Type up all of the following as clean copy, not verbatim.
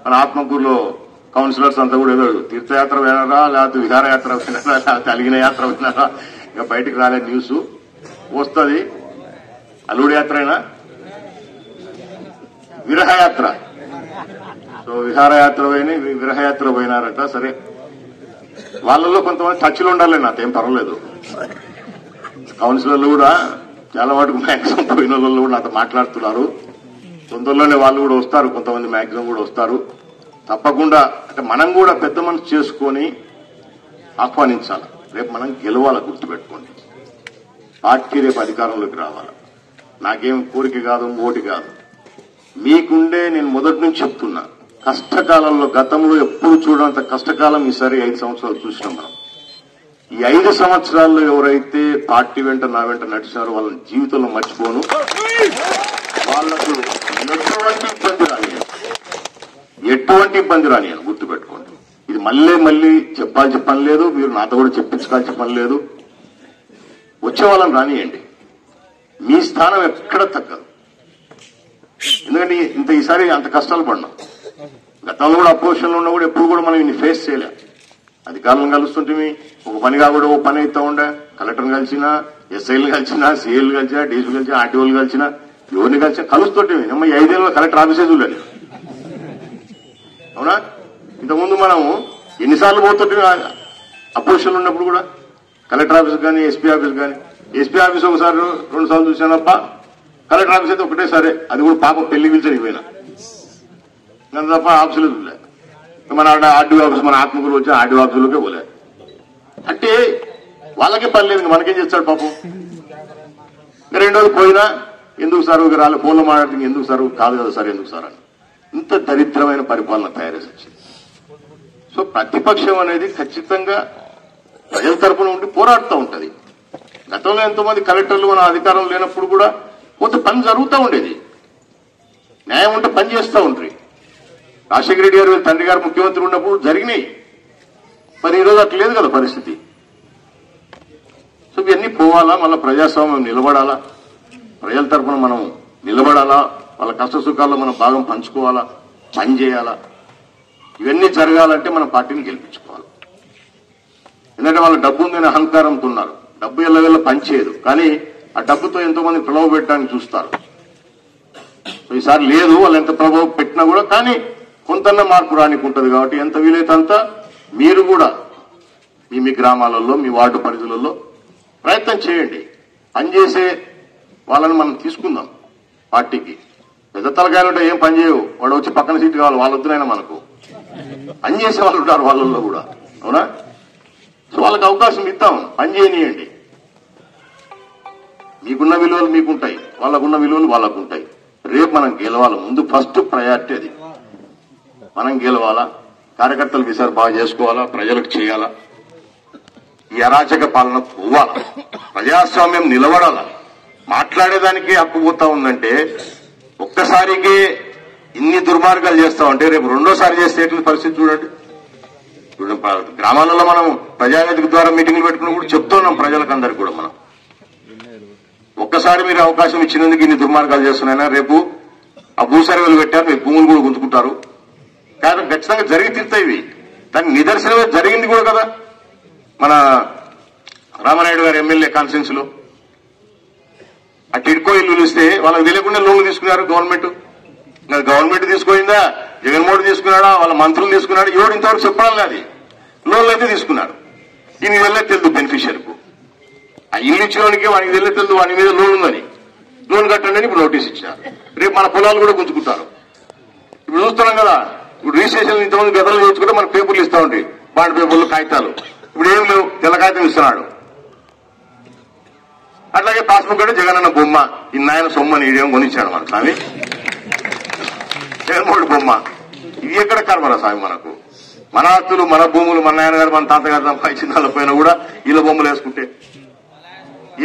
మన ఆత్మకూరులో కౌన్సిలర్స్ అంతా కూడా ఏదో తీర్థయాత్ర వినారా, లేకపోతే విహారయాత్ర వినారా, లేకపోతే అలిగిన యాత్ర వినారా, ఇంకా బయటికి రాలే న్యూస్ వస్తుంది. అల్లుడి యాత్ర అయినా విరహయాత్ర. సో విహారయాత్ర పోయి విరహయాత్ర పోయినారట. సరే, వాళ్ళలో కొంతమంది టచ్లు ఉండాలి, నాకేం పర్వాలేదు. కౌన్సిలర్లు కూడా చాలా వాటికి మ్యాక్సిమం పోయిన వాళ్ళు కూడా నాతో మాట్లాడుతున్నారు. తొందరలోనే వాళ్ళు కూడా వస్తారు, కొంతమంది మ్యాక్సిమం కూడా వస్తారు. తప్పకుండా అంటే మనం కూడా పెద్ద మనసు చేసుకొని ఆహ్వానించాలి. రేపు మనం గెలవాలి, గుర్తుపెట్టుకోండి. పార్టీ రేపు అధికారంలోకి రావాలి. నాకేం కోరిక కాదు, ఓటి కాదు. మీకుండే నేను మొదటి నుంచి చెప్తున్నా, కష్టకాలంలో గతంలో ఎప్పుడు చూడంత కష్టకాలం ఈసారి 5 సంవత్సరాలు చూసినాం మనం. ఈ 5 సంవత్సరాల్లో ఎవరైతే పార్టీ వెంట నా వెంట నడిచారో వాళ్ళని జీవితంలో మర్చిపోను. వాళ్లకు ఎటువంటి ఇబ్బంది రానియను, గుర్తుపెట్టుకోండి. ఇది మళ్ళీ చెప్పాల్సిన పని లేదు, మీరు నాతో కూడా చెప్పించుకోవాల్సిన పని లేదు. వచ్చే వాళ్ళని రానియండి, మీ స్థానం ఎక్కడ తగ్గదు. ఎందుకంటే ఈసారి అంత కష్టాలు పడినాం. గతంలో కూడా అపోజిషన్లో ఉన్నా కూడా ఎప్పుడు కూడా మనం ఇన్ని ఫేస్ చేయలే. అధికారులను కలుస్తుంటే ఒక పనిగా కూడా ఓ పని అవుతా ఉండే. కలెక్టర్ని కలిసినా, ఎస్ఐలు కలిసినా, సిఐలు కలిసినా, డీసీలు కలిసినా, ఆర్టీఓలు కలిసినా, ఎవరిని కలిసినా కలుస్తుంటే ఈ 5 ఏళ్ళలో కలెక్టర్ ఆఫీసే చూడలేదు. అవునా? ఇంతకుముందు మనం ఎన్నిసార్లు పోతుంటే అపోజిషన్లో ఉన్నప్పుడు కూడా కలెక్టర్ ఆఫీస్ కానీ, ఎస్పీ ఆఫీస్ కానీ. ఎస్పీ ఆఫీస్ ఒకసారి 2 సార్లు చూశానప్ప. కలెక్టర్ ఆఫీస్ అయితే ఒకటే సరే, అది కూడా పాప పెళ్లి పిలిచని పోయినా నన్ను తప్ప ఆఫీసులో చూడలే. మన ఆర్డీఓ ఆఫీస్, మన ఆత్మకూరు వచ్చి ఆర్డీఓ ఆఫీసులోకే పోలే. అంటే వాళ్ళకే పని లేదు, మనకేం చేస్తాడు పాపం. ఇంకా 2 రోజులు పోయినా ఎందుకు సార్ రాలే, ఫోన్లో మాట్లాడుతుంది, ఎందుకు సార్ కాదు కదా సార్, ఎందుకు సార్ అని. ఇంత దరిద్రమైన పరిపాలన తయారేసి వచ్చింది. సో ప్రతిపక్షం అనేది ఖచ్చితంగా ప్రజల తరఫున ఉండి పోరాడుతూ ఉంటది. గతంలో ఎంతో మంది కలెక్టర్లు మన అధికారం లేనప్పుడు కూడా కొంత పని జరుగుతూ ఉండేది. న్యాయం ఉంటే పని చేస్తూ ఉంటారు. రాజశేఖర రెడ్డి గారు తండ్రి గారు ముఖ్యమంత్రి ఉన్నప్పుడు జరిగినాయి. మరి ఈరోజు అట్లా లేదు కదా పరిస్థితి. సో ఇవన్నీ పోవాలా, మళ్ళీ ప్రజాస్వామ్యం నిలబడాలా, ప్రజల తరఫున మనం నిలబడాలా, వాళ్ళ కష్ట సుఖాల్లో మనం భాగం పంచుకోవాలా, పని చేయాలా. ఇవన్నీ జరగాలంటే మన పార్టీని గెలిపించుకోవాలి. ఎందుకంటే వాళ్ళు డబ్బు ఉందని అహంకారంతో ఉన్నారు. డబ్బు ఎల్లవెల్ల పనిచేయదు, కానీ ఆ డబ్బుతో ఎంతో మంది ప్రభావం పెట్టడానికి చూస్తారు. ఈసారి లేదు, వాళ్ళు ఎంత ప్రభావం పెట్టినా కూడా కానీ కొంతన్న మార్పు రానికి ఉంటుంది. కాబట్టి ఎంత వీలైతే అంత మీరు కూడా మీ గ్రామాలలో, మీ వార్డు పరిధులలో ప్రయత్నం చేయండి. పనిచేసే వాళ్ళని మనం తీసుకుందాం పార్టీకి. పెద్ద తలకాయలు ఉంటే ఏం పని చేయవు, వాడు వచ్చి పక్కన సీటు కావాలి, వాళ్ళ వద్దునైనా మనకు పని చేసే వాళ్ళు ఉంటారు వాళ్ళల్లో కూడా. అవునా? సో వాళ్ళకి అవకాశం ఇద్దాం, పని చేయనియండి. మీకున్న విలువలు మీకుంటాయి, వాళ్ళకున్న విలువలు వాళ్ళకు ఉంటాయి. రేపు మనం గెలవాలి. ముందు ఫస్ట్ ప్రయారిటీ అది. మనం గెలవాలా, కార్యకర్తలకు ఈసారి బాగా చేసుకోవాలా, ప్రజలకు చేయాలా, ఈ అరాచక పాలన పోవాలా, ప్రజాస్వామ్యం నిలబడాలా. మాట్లాడేదానికి హక్కు పోతా ఉందంటే ఒక్కసారికి ఇన్ని దుర్మార్గాలు చేస్తామంటే రేపు 2వ సారి చేస్తే ఎట్ల పరిస్థితి చూడండి. గ్రామాలలో మనం ప్రజావేదిక ద్వారా మీటింగ్లు పెట్టుకుని కూడా చెప్తున్నాం ప్రజలకు అందరికి కూడా. మనం ఒక్కసారి మీరు అవకాశం ఇచ్చినందుకు ఇన్ని దుర్మార్గాలు చేస్తున్నాయినా రేపు ఆ భూ సర్వేలు పెట్టారు, మీ భూములు కూడా గుంజుకుంటారు. కానీ ఖచ్చితంగా జరిగి తీరుతాయి. దానికి నిదర్శనమే జరిగింది కూడా కదా. మన రామానాయుడు గారు ఎమ్మెల్యే కాన్ఫరెన్స్ లో ఆ టిడ్కో ఇల్లు ఇస్తే వాళ్ళకి తెలియకుండా లోన్లు తీసుకున్నారు గవర్నమెంట్. గవర్నమెంట్ తీసుకోయిందా, జగన్మోహన్ తీసుకున్నాడా, వాళ్ళ మంత్రులు తీసుకున్నాడు, ఎవరు ఇంతవరకు చెప్పడం లేదు. లోన్లు అయితే తీసుకున్నారు. ఈయన వెళ్ళే తెలుదు బెనిఫిషియర్కు. ఆ ఇల్లు ఇచ్చినోనికి వానికి వెళ్ళే తెలుదు వాని మీద లోన్ ఉందని. లోన్ కట్టండి అని ఇప్పుడు నోటీస్ ఇచ్చినారు. రేపు మన పొలాలు కూడా గుంజుకుంటారు. ఇప్పుడు చూస్తున్నాం కదా, ఇప్పుడు రిజిస్ట్రేషన్ ఇంతమంది గతంలో చూసుకుంటే మన పేపర్లు ఇస్తా ఉంటాయి, బాండ్ పేపర్లు, కాగితాలు. ఇప్పుడు ఏం లేవు, తెల్ల కాగితం ఇస్తున్నాడు. అట్లాగే పాస్బుక్ అంటే జగనన్న బొమ్మ, ఈ నాయన సొమ్మని ఇదేం కొనిచ్చాడు మన స్వామి, జగన్మోహన్ బొమ్మ. ఇది ఎక్కడ కర్మరా స్వామి మనకు? మన ఆస్తులు, మన భూములు, మన నాయనగారు, మన తాతగారు సంపాదించిన వాళ్ళ పైన కూడా వీళ్ళ బొమ్మలు వేసుకుంటే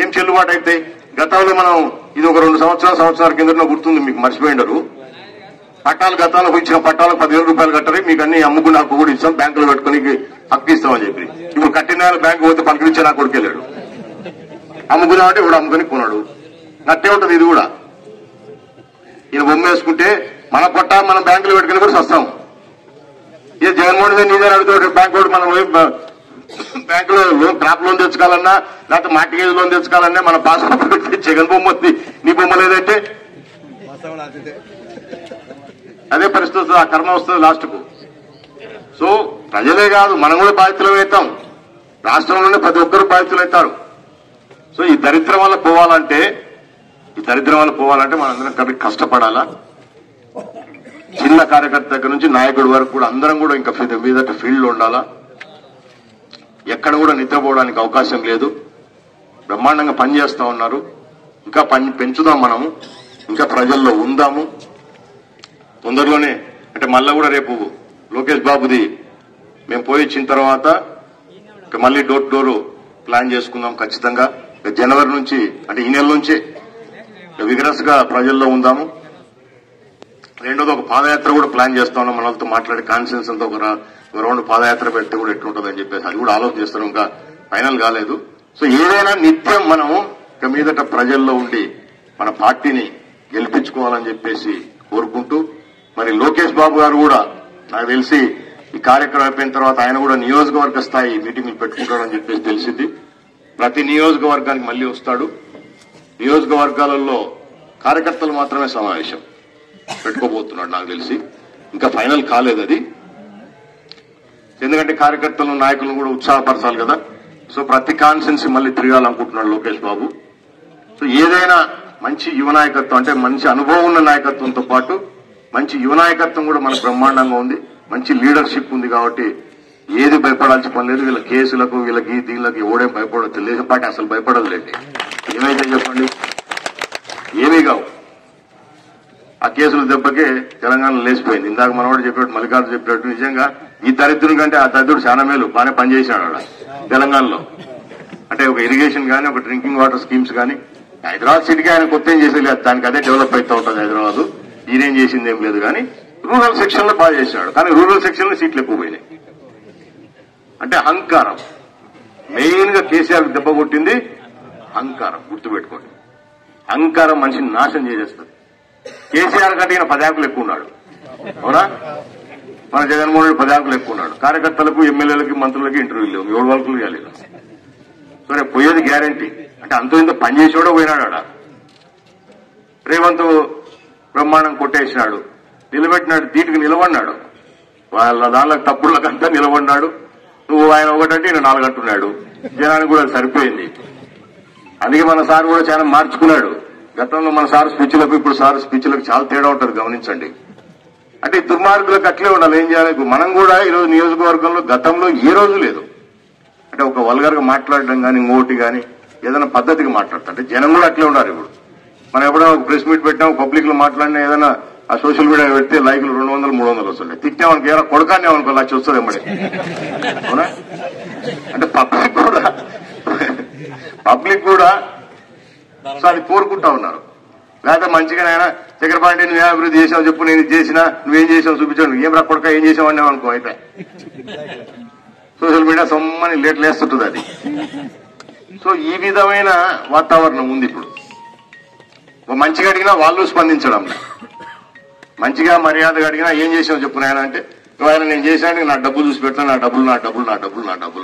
ఏం చెల్లుబాటు అవుతాయి? గతంలో మనం ఇది ఒక 2 సంవత్సరాల కింద గుర్తుంది మీకు, మర్చిపోయిండరు. పట్టాలు గతంలో ఇచ్చిన పట్టాలకు 10,000 రూపాయలు కట్టరు, మీకు అన్ని అమ్ముకుని హక్కు కూడా ఇస్తాం, బ్యాంకులో పెట్టుకుని హక్కు ఇస్తామని చెప్పి. ఇప్పుడు కట్టిన బ్యాంకు పోతే పలకరించే నా కొడుకు వెళ్ళాడు. అమ్ముకున్నామంటే ఇప్పుడు అమ్ముకొని కొన్నాడు. నట్టే ఉంటుంది ఇది కూడా. ఈయన బొమ్మ వేసుకుంటే మన పట్టా మనం బ్యాంకులో పెట్టుకుని కూడా వస్తాం. ఇక జగన్మోహన్ రెడ్డి నీదే అడుగుతాడు బ్యాంక్ కూడా మనం బ్యాంకులో లోన్ క్రాప్ లోన్ తెచ్చుకోవాలన్నా లేకపోతే మార్టిగేజ్ లోన్ తెచ్చుకోవాలన్నా మన పాస్పోర్ట్ జగన్ బొమ్మ వస్తుంది నీ బొమ్మ లేదంటే అదే పరిస్థితి ఆ కర్మ వస్తుంది లాస్ట్ కు. సో ప్రజలే కాదు మనం కూడా బాధితులు అవుతాం, రాష్ట్రంలోనే ప్రతి ఒక్కరు బాధితులు అవుతారు. సో ఈ దరిద్రం వల్ల పోవాలంటే మనందరం కాబట్టి కష్టపడాలా. చిన్న కార్యకర్త దగ్గర నుంచి నాయకుడి వరకు కూడా అందరం కూడా ఇంకా మీదట ఫీల్డ్ లో ఉండాలా. ఎక్కడ కూడా నిద్రపోవడానికి అవకాశం లేదు. బ్రహ్మాండంగా పనిచేస్తా ఉన్నారు. ఇంకా పని పెంచుదాం, మనము ఇంకా ప్రజల్లో ఉందాము. తొందరలోనే అంటే మళ్ళా కూడా రేపు లోకేష్ బాబుది మేము పోయి వచ్చిన తర్వాత మళ్ళీ డోర్ టు డోర్ ప్లాన్ చేసుకుందాం ఖచ్చితంగా. జనవరి నుంచి అంటే ఈ నెల నుంచే విగ్రస్ గా ప్రజల్లో ఉందాము. రెండోది ఒక పాదయాత్ర కూడా ప్లాన్ చేస్తా ఉన్నాం. మనతో మాట్లాడి కాన్ఫరెన్స్ అంతా ఒక రౌండ్ పాదయాత్ర పెడితే కూడా ఎట్లుంటుందని చెప్పేసి అది కూడా ఆలోచన చేస్తాం. ఇంకా ఫైనల్ కాలేదు. సో ఏదైనా నిత్యం మనము ఇక మీదట ప్రజల్లో ఉండి మన పార్టీని గెలిపించుకోవాలని చెప్పేసి కోరుకుంటూ, మరి లోకేష్ బాబు గారు కూడా నాకు తెలిసి ఈ కార్యక్రమం అయిపోయిన తర్వాత ఆయన కూడా నియోజకవర్గ స్థాయి మీటింగ్లు పెట్టుకుంటాడని చెప్పేసి తెలిసింది. ప్రతి నియోజకవర్గానికి మళ్లీ వస్తాడు. నియోజకవర్గాలలో కార్యకర్తలు మాత్రమే సమావేశం పెట్టుకోబోతున్నాడు నాకు తెలిసి. ఇంకా ఫైనల్ కాలేదు అది, ఎందుకంటే కార్యకర్తలను నాయకులను కూడా ఉత్సాహపరచాలి కదా. సో ప్రతి కాన్స్టెన్సీ మళ్లీ తిరగాలనుకుంటున్నాడు లోకేష్ బాబు. సో ఏదైనా మంచి యువ నాయకత్వం అంటే మంచి అనుభవం ఉన్న నాయకత్వంతో పాటు మంచి యువ నాయకత్వం కూడా మనకు బ్రహ్మాండంగా ఉంది. మంచి లీడర్షిప్ ఉంది కాబట్టి ఏది భయపడాల్సిన పని లేదు. వీళ్ళ కేసులకు వీళ్ళకి దీనికి ఓడేం భయపడదు. తెలుగుదేశం పార్టీ అసలు భయపడదులేండి. ఏమైతే చెప్పండి, ఏమీ కావు. ఆ కేసుల దెబ్బకే తెలంగాణ లేచిపోయింది. ఇందాక మనవాడు చెప్పినట్టు మల్లికార్జున చెప్పినట్టు నిజంగా ఈ దరిద్రుని కంటే ఆ దరిద్రుడు చాలా మేలు బాగానే పనిచేశాడు ఆడ తెలంగాణలో. అంటే ఒక ఇరిగేషన్ కానీ ఒక డ్రింకింగ్ వాటర్ స్కీమ్స్ కానీ హైదరాబాద్ సిటీకి ఆయన కొత్త ఏం చేసేది, దానికి అదే డెవలప్ అవుతూ ఉంటుంది హైదరాబాద్. ఈయనేం చేసింది ఏం లేదు కానీ రూరల్ సెక్షన్ లో బాగా చేశాడు. కానీ రూరల్ సెక్షన్ లో సీట్లు ఎక్కువ పోయినాయి. అంటే అహంకారం మెయిన్ గా కేసీఆర్ దెబ్బ కొట్టింది అహంకారం. గుర్తుపెట్టుకోండి, అహంకారం మనిషిని నాశనం చేసేస్తుంది. కేసీఆర్ కంటే ఈయన 10 అంకులు ఎక్కువ ఉన్నాడు, అవునా? మన జగన్మోహన్ రెడ్డి 10 అంకులు ఎక్కువ ఉన్నాడు. కార్యకర్తలకు ఎమ్మెల్యేలకి మంత్రులకి ఇంటర్వ్యూలు లేవు, 7 వరకులు ఇవ్వలేదు. సరే పోయేది గ్యారంటీ. అంటే అంతో ఇంత పనిచేసేవాడో పోయినాడు ఆడ. రేవంత్ బ్రహ్మాండం కొట్టేసినాడు, నిలబెట్టినాడు, ధీటుకు నిలబడినాడు. వాళ్ళ దానిలో తప్పులకంతా నిలబడినాడు. నువ్వు ఆయన ఒకటంటే ఈయన 4 అంటున్నాడు. జనానికి కూడా సరిపోయింది. అందుకే మన సార్ కూడా చాలా మార్చుకున్నాడు. గతంలో మన సార్ స్పీచ్లకు ఇప్పుడు సార్ స్పీచ్లకు చాలా తేడా ఉంటుంది, గమనించండి. అంటే దుర్మార్గులకు అట్లే ఉండాలి. ఏం చేయాలి? మనం కూడా ఈరోజు నియోజకవర్గంలో గతంలో ఏ రోజు లేదు. అంటే ఒక వల్గర్ గా మాట్లాడడం కానీ ఇంకోటి కానీ ఏదైనా పద్ధతిగా మాట్లాడతా అంటే జనం కూడా అట్లే ఉండాలి. ఇప్పుడు మనం ఎప్పుడైనా ఒక ప్రెస్ మీట్ పెట్టినా పబ్లిక్ లో మాట్లాడినా ఏదైనా ఆ సోషల్ మీడియా పెడితే లైకులు 200, 300 వస్తుంటాయి. తిట్టామనుకో ఏదైనా కొడకానే అనుకో లక్ష వస్తుంది ఎమ్మడే, అవునా? అంటే పబ్లిక్ కూడా సో అది కోరుకుంటా ఉన్నారు. లేకపోతే మంచిగా ఆయన చక్రపాణి నువ్వే అభివృద్ధి చేసావు చెప్పు, నేను ఇది చేసినా నువ్వేం చేసావు చూపించాను, ఏం రా కొడక ఏం చేసావు అన్నావు అనుకో అయిపోయి సోషల్ మీడియా సొమ్మని లేస్తుంటుంది అది. సో ఈ విధమైన వాతావరణం ఉంది ఇప్పుడు. మంచిగా అడిగినా వాళ్ళు స్పందించడం, మంచిగా మర్యాదగా అడిగినా ఏం చేసావు చెప్పు నాయన అంటే ఆయన నేను చేశాను, నా డబ్బులు చూసి పెడతాను, నా డబ్బులు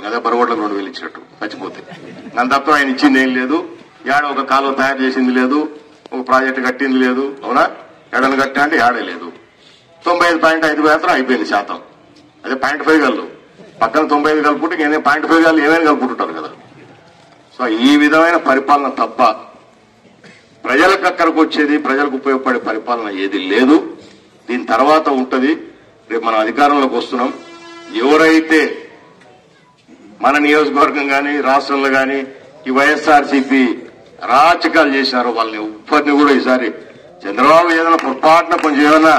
అదే బరగొడ్లకు 2,000 ఇచ్చినట్టు చచ్చిపోతే. నన్ను తప్ప ఆయన ఇచ్చింది ఏం లేదు, ఏడ ఒక కాలువ తయారు చేసింది లేదు, ఒక ప్రాజెక్టు కట్టింది లేదు, అవునా? ఎడలు కట్టా అంటే ఏడే లేదు. 95.5% అయిపోయింది శాతం. అదే 0.5 గల్లు పక్కన 95 కలుపుకుంటే 0.5 గల్లు ఏమైనా కలుపుకుంటుంటారు కదా. సో ఈ విధమైన పరిపాలన తప్ప ప్రజలకు అక్కడికి వచ్చేది, ప్రజలకు ఉపయోగపడే పరిపాలన ఏది లేదు. దీని తర్వాత ఉంటది. రేపు మనం అధికారంలోకి వస్తున్నాం. ఎవరైతే మన నియోజకవర్గం కానీ రాష్ట్రంలో కానీ ఈ వైఎస్ఆర్సీపీ అరాచకాలు చేశారో వాళ్ళని ఉప్పటిని కూడా ఈసారి చంద్రబాబు ఏదైనా పొరపాటున కొంచెం ఏదైనా,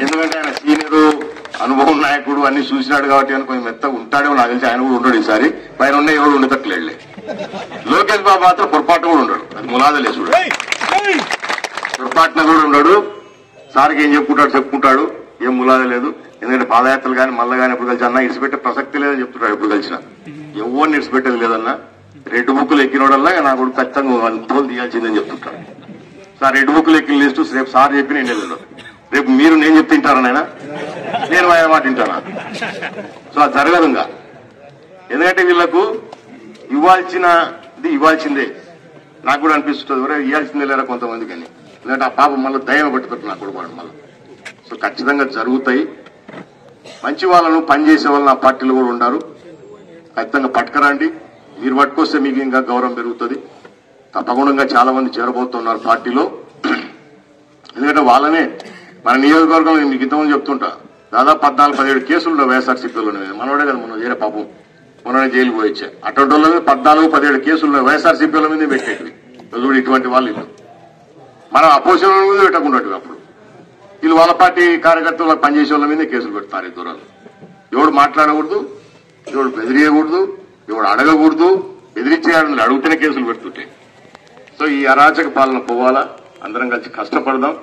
ఎందుకంటే ఆయన సీనియర్ అనుభవం నాయకుడు అన్ని చూసినాడు కాబట్టి ఆయన కొంచెం మెత్తగా ఉంటాడేమో నాకు తెలిసి. ఆయన కూడా ఉండడు ఈసారి, పైన ఉన్న ఎవరు ఉండేటట్లేడులే. లోకేష్ బాబు మాత్రం పొరపాటున కూడా ఉండడు, అది ములాదలేసుడు. పొరపాటున కూడా ఉండడు. సార్కి ఏం చెప్పుకుంటాడు, ఏం ములాద లేదు. ఎందుకంటే పాదయాత్రలు కానీ మళ్ళా కానీ ఎప్పుడు కలిసి అన్నా ఇడిచిపెట్టే ప్రసక్తి లేదని చెప్తుంటాడు. ఎప్పుడు కలిసినా ఎవరిని ఇడిచిపెట్టేది లేదన్నా. రెడ్ బుక్లు ఎక్కినోడల్లా నాకు ఖచ్చితంగా తోలు తీయాల్సిందని చెప్తుంటాడు. సార్ రెడ్ బుక్లు ఎక్కిన లిస్టు రేపు సార్ చెప్పి నేను వెళ్ళను. రేపు మీరు నేను చెప్తుంటారా నాయన, నేను ఆయన మాట వింటానా? సో అది జరగదు ఇంకా. ఎందుకంటే వీళ్లకు ఇవ్వాల్సిందే. నాకు కూడా అనిపిస్తుంది ఎవరో ఇవ్వాల్సిందే లేరా కొంతమంది, కానీ ఎందుకంటే ఆ పాపం మళ్ళీ దయ్యం పెట్టుకుంటున్నా కొడుకోవడం మళ్ళీ. సో ఖచ్చితంగా జరుగుతాయి. మంచి వాళ్ళను పనిచేసే వాళ్ళు ఆ పార్టీలో కూడా ఉన్నారు. ఖచ్చితంగా పట్టుకరండి. మీరు పట్టుకొస్తే మీకు ఇంకా గౌరవం పెరుగుతుంది. తప్పకుండా చాలా మంది చేరబోతున్నారు పార్టీలో. ఎందుకంటే వాళ్ళనే మన నియోజకవర్గంలో మీకు ఇంతమంది చెప్తుంటా, దాదాపు 14-17 కేసులు వైఎస్ఆర్సీపీలో మనోడే కదా మొన్న చేరే పాపం, మొన్ననే జైలుకు పోయిచ్చా. అటువంటి వాళ్ళ మీద 14-17 కేసులు వైఎస్ఆర్సీపీల మీద పెట్టేటివి. చూడు ఇటువంటి వాళ్ళు ఇల్లు మనం అపోజిషన్ మీద పెట్టకుండా అప్పుడు వీళ్ళు వాళ్ళ పార్టీ కార్యకర్తలు పనిచేసే వాళ్ళ మీద కేసులు పెడతారు. దూరాలు ఎవడు మాట్లాడకూడదు, ఎవడు బెదిరియకూడదు, ఎవడు అడగకూడదు. బెదిరించేయాలని అడుగుతూనే కేసులు పెడుతుంటే. సో ఈ అరాచక పాలన పోవాలా, అందరం కలిసి కష్టపడదాం.